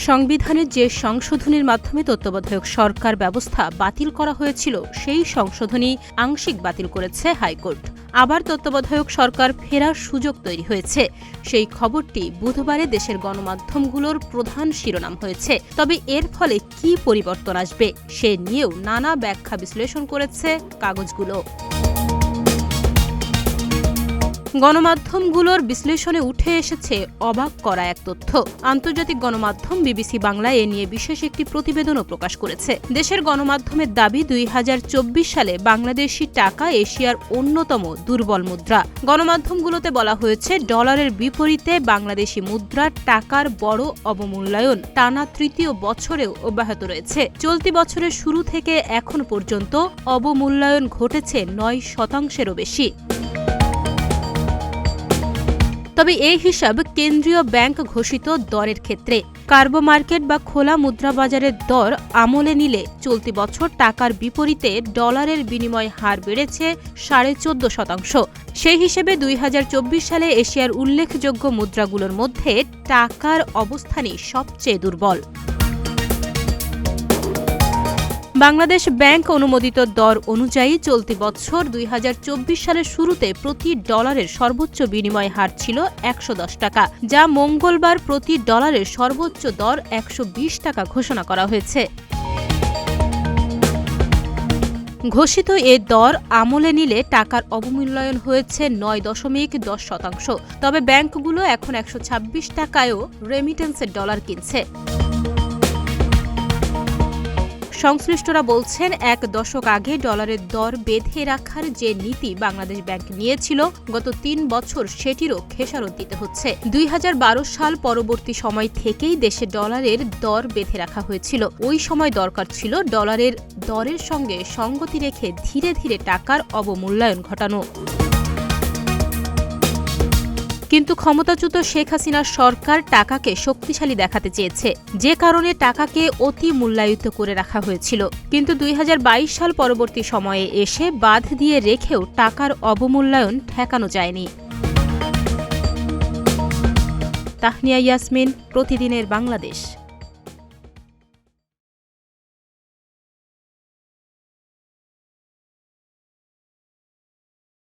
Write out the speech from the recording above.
সংবিধানে যে সংশোধনীর মাধ্যমে তত্ত্বাবধায়ক সরকার ব্যবস্থা বাতিল করা হয়েছিল সেই সংশোধনী আংশিক বাতিল করেছে হাইকোর্ট। আবার তত্ত্বাবধায়ক সরকার ফেরার সুযোগ তৈরি হয়েছে। সেই খবরটি বুধবারে দেশের গণমাধ্যমগুলোর প্রধান শিরোনাম হয়েছে। তবে এর ফলে কী পরিবর্তন আসবে সে নিয়েও নানা ব্যাখ্যা বিশ্লেষণ করেছে কাগজগুলো। গণমাধ্যমগুলোর বিশ্লেষণে উঠে এসেছে অবাক করা এক তথ্য। আন্তর্জাতিক গণমাধ্যম বিবিসি বাংলা এ নিয়ে বিশেষ একটি প্রতিবেদনও প্রকাশ করেছে। দেশের গণমাধ্যমের দাবি ২০২৪ সালে বাংলাদেশি টাকা এশিয়ার অন্যতম দুর্বল মুদ্রা। গণমাধ্যমগুলোতে বলা হয়েছে ডলারের বিপরীতে বাংলাদেশি মুদ্রার টাকার বড় অবমূল্যায়ন টানা তৃতীয় বছরেও অব্যাহত রয়েছে। চলতি বছরের শুরু থেকে এখন পর্যন্ত অবমূল্যায়ন ঘটেছে ৯%-এরও বেশি। তবে এই হিসাব কেন্দ্রীয় ব্যাংক ঘোষিত দরের ক্ষেত্রে। কার্বো মার্কেট বা খোলা মুদ্রা বাজারের দর আমলে নিলে চলতি বছর টাকার বিপরীতে ডলারের বিনিময় হার বেড়েছে ১৪.৫%। সেই হিসেবে ২০২৪ সালে এশিয়ার উল্লেখযোগ্য মুদ্রাগুলোর মধ্যে টাকার অবস্থানই সবচেয়ে দুর্বল। বাংলাদেশ ব্যাংক অনুমোদিত দর অনুযায়ী চলতি বছর ২০২৪ সালের শুরুতে প্রতি ডলারের সর্বোচ্চ বিনিময় হার ছিল ১১০ টাকা, যা মঙ্গলবার প্রতি ডলারের সর্বোচ্চ দর ১২০ টাকা ঘোষণা করা হয়েছে। ঘোষিত এ দর আমলে নিলে টাকার অবমূল্যায়ন হয়েছে ৯.১০%। তবে ব্যাংকগুলো এখন ১২৬ টাকায়ও রেমিটেন্সের ডলার কিনছে। সংশ্লিষ্টরা বলছেন, এক দশক আগে ডলারের দর বেঁধে রাখার যে নীতি বাংলাদেশ ব্যাংক নিয়েছিল গত ৩ বছর সেটিরও খেসারত দিতে হচ্ছে। ২০১২ সাল পরবর্তী সময় থেকেই দেশে ডলারের দর বেঁধে রাখা হয়েছিল। ওই সময় দরকার ছিল ডলারের দরের সঙ্গে সঙ্গতি রেখে ধীরে ধীরে টাকার অবমূল্যায়ন ঘটানো। কিন্তু ক্ষমতাচ্যুত শেখ হাসিনার সরকার টাকাকে শক্তিশালী দেখাতে চেয়েছে, যে কারণে টাকাকে অতি মূল্যায়িত করে রাখা হয়েছিল। কিন্তু ২০২২ সাল পরবর্তী সময়ে এসে বাঁধ দিয়ে রেখেও টাকার অবমূল্যায়ন ঠেকানো যায়নি। তাহনিয়া ইয়াসমিন, প্রতিদিনের বাংলাদেশ।